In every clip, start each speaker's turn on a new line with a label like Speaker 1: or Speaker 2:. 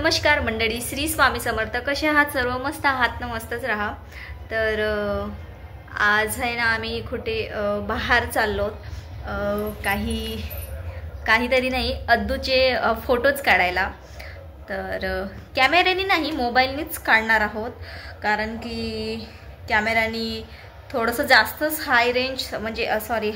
Speaker 1: नमस्कार मंडळी, श्री स्वामी समर्थ. कसे आहात सर्व? मस्त आहात ना? मस्तच राहा. तर आज आहे ना आम्ही कुठे बाहेर चाललो, काहीतरी नाही, अद्दूचे फोटोज काढायला. तर कॅमेऱ्याने नाही, मोबाईलनेच काढणार आहोत, कारण की कॅमेऱ्याने थोडंसं जास्तच हाय रेंज म्हणजे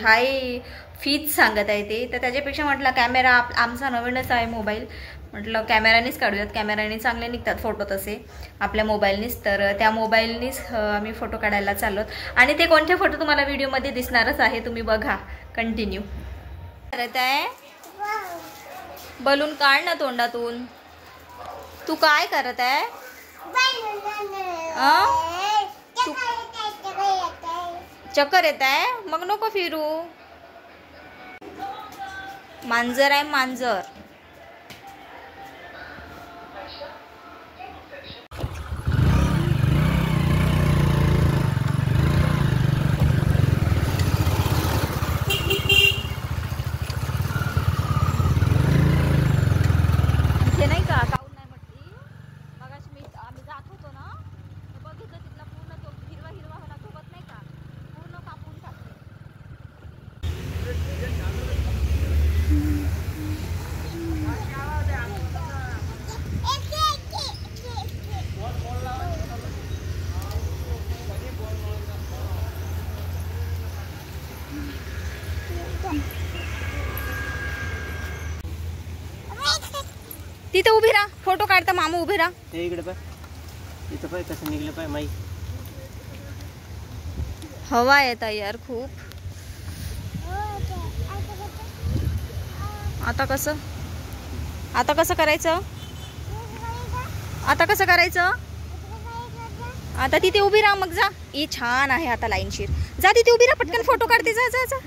Speaker 1: हाय फीच सांगत आहे ते. तर त्याच्यापेक्षा म्हटलं कॅमेरा आमचा नवीनच आहे मोबाईल, म्हटलं कॅमेरानेच काढूयात. कॅमेराने चांगले निघतात फोटो तसे आपल्या मोबाईलनेच. तर त्या मोबाईलनेच आम्ही फोटो काढायला चाललो. आणि ते कोणते फोटो तुम्हाला व्हिडिओमध्ये दिसणारच आहे, तुम्ही बघा कंटिन्यू. करत आहे बलून काढ ना तोंडातून. तू काय करत आहे? चक्कर येत आहे? मग नको फिरू. मांजर आहे मांजर. इथे नाही का काऊन नाही म्हटली मगाशी आम्ही जात होतो ना, बघितलं तिथला पूर्ण तो हिरवा हिरवा होला गवत नाही का, पूर्ण कापून टाकले. तिथे उभी राहा, फोटो काढता मामू. उभी राहा.
Speaker 2: इकडे पाय, इथं पाय कसं निघलं पाय माई.
Speaker 1: हवा येत आहे यार खूप. आता कसं करायचं? आता तिथे उभी राहा. मग जा. ई छान आहे आता लाईनशीर. जा तिथे उभी राहा, पटकन फोटो काढते. जा जा जा.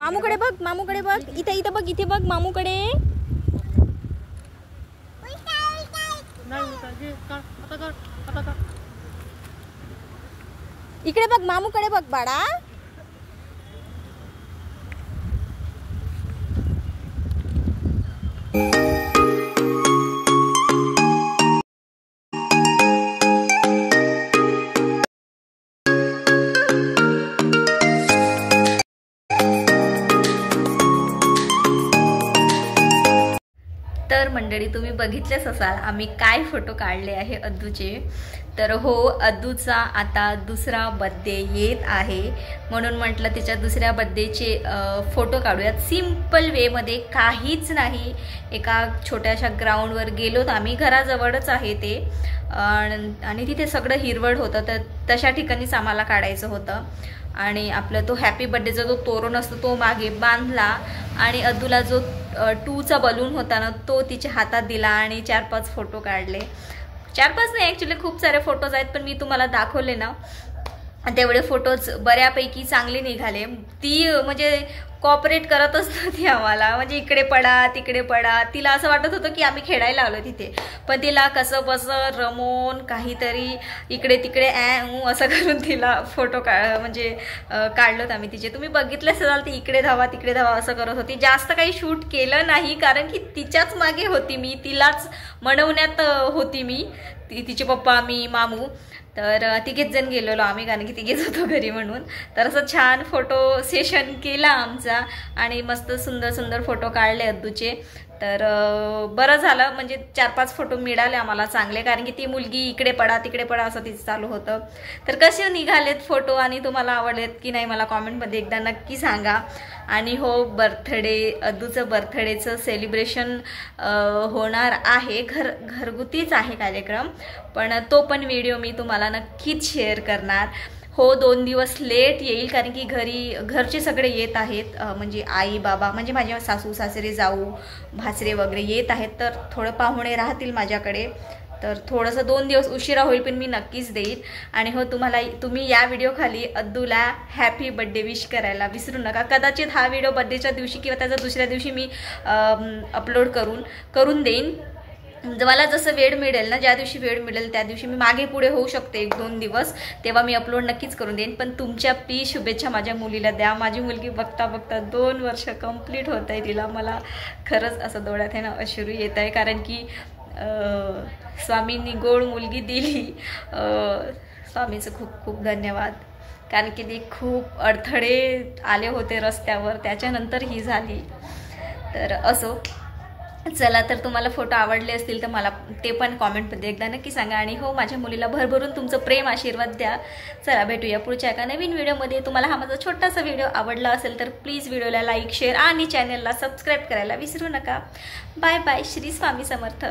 Speaker 1: मामूकडे बघ, मामूकडे बघ. इथे बघ, इथे बघ मामूकडे. इकडे बघ, मामूकडे बघ बाळा. तर मंडळी, तुम्ही बघितलेच असाल आम्ही काय फोटो काढले आहे अद्दूचे. तर हो, अद्दूचा आता दुसरा बर्थडे येत आहे, म्हणून म्हटलं तिच्या दुसऱ्या बर्थडेचे फोटो काढूयात सिम्पल वेमध्ये. काहीच नाही, एका छोट्याशा ग्राउंडवर गेलोत आम्ही, घराजवळच आहे ते, आणि तिथे सगळं हिरवळ होतं. तर तशा ठिकाणीच आम्हाला काढायचं होतं. आणि आपला तो हॅपी बर्थडेचा जो तोरण असतो तो मागे बांधला, आणि अद्दूला जो 2चा बलून होता ना तो तिच्या हातात दिला, आणि 4-5 फोटो काढले. 4-5 नाही, ॲक्च्युली खूप सारे फोटोज आहेत, पण मी तुम्हाला दाखवले ना तेवढे फोटोज बऱ्यापैकी चांगले निघाले. ती म्हणजे कॉपरेट करतच नव्हती आम्हाला, म्हणजे इकडे पडा तिकडे पडा. तिला असं वाटत होतं की आम्ही खेळायला आलो तिथे, पण तिला कसं बसं रमवून काहीतरी इकडे तिकडे असं करून तिला फोटो म्हणजे काढलोत आम्ही तिचे. तुम्ही बघितले असाल, ती इकडे धावा तिकडे धावा असं करत होती. जास्त काही शूट केलं नाही, कारण की तिच्याच मागे होती मी, तिलाच मनवण्यात होती मी, तिचे पप्पा, मी, मामू. तर तिघेच जण गेलेलो आम्ही, कारण की तिघेच होतो घरी म्हणून. तर असं छान फोटो सेशन केला आमचा, आणि मस्त सुंदर सुंदर फोटो काढले अद्दूचे. तर बरं झालं, म्हणजे 4-5 फोटो मिळाले आम्हाला चांगले, कारण की ती मुलगी इकडे पडा तिकडे पडा असं तिचं चालू होतं. तर कसे निघालेत फोटो आणि तुम्हाला आवडलेत की नाही मला कॉमेंटमध्ये एकदा नक्की सांगा. आणि हो, अद्दूचं बर्थडेचं सेलिब्रेशन होणार आहे, घरगुतीच आहे कार्यक्रम, पण तो पण व्हिडिओ मी तुम्हाला नक्कीच शेअर करणार. हो, 2 दिवस लेट येईल, कारण की घरचे सगळे येत आहेत, म्हणजे आई बाबा, म्हणजे माझे सासू सासरे जाऊ भासरे वगैरे येत आहेत. तर थोडं पाहुणे राहतील माझ्याकडे, तर थोडंसं 2 दिवस उशिरा होईल, पण मी नक्कीच देईल. आणि हो, तुम्ही या व्हिडिओ खाली अद्दूला हॅपी बर्थडे विश करायला विसरू नका. कदाचित हा व्हिडिओ बर्थडेच्या दिवशी किंवा त्याच्या दुसऱ्या दिवशी मी अपलोड करून देईन. मला जसं वेळ मिळेल ना, ज्या दिवशी वेळ मिळेल त्या दिवशी मी मागे पुढे होऊ शकते 1-2 दिवस, तेव्हा मी अपलोड नक्कीच करून देईन. पण तुमच्या शुभेच्छा माझ्या मुलीला द्या. माझी मुलगी बघता 2 वर्ष कंप्लीट होत आहे, तिला मला खरंच असं डोळ्यात आहे ना अश्रू येत आहे, कारण की स्वामींनी गोड मुलगी दिली. स्वामीचं खूप खूप धन्यवाद. कारण की ते खूप अडथळे आले होते रस्त्यावर, त्याच्यानंतर ही झाली. तर असो, चला, तर तुम्हाला फोटो आवडले असतील तर मला ते पण कॉमेंटमध्ये एकदा नक्की सांगा. आणि हो, माझ्या मुलीला भरभरून तुमचं प्रेम आशीर्वाद द्या. चला, भेटूया पुढच्या एका नवीन व्हिडिओमध्ये. तुम्हाला हा माझा छोटासा व्हिडिओ आवडला असेल तर प्लीज व्हिडिओला लाईक, शेअर आणि चॅनलला सबस्क्राईब करायला विसरू नका. Bye bye. श्री स्वामी समर्थ.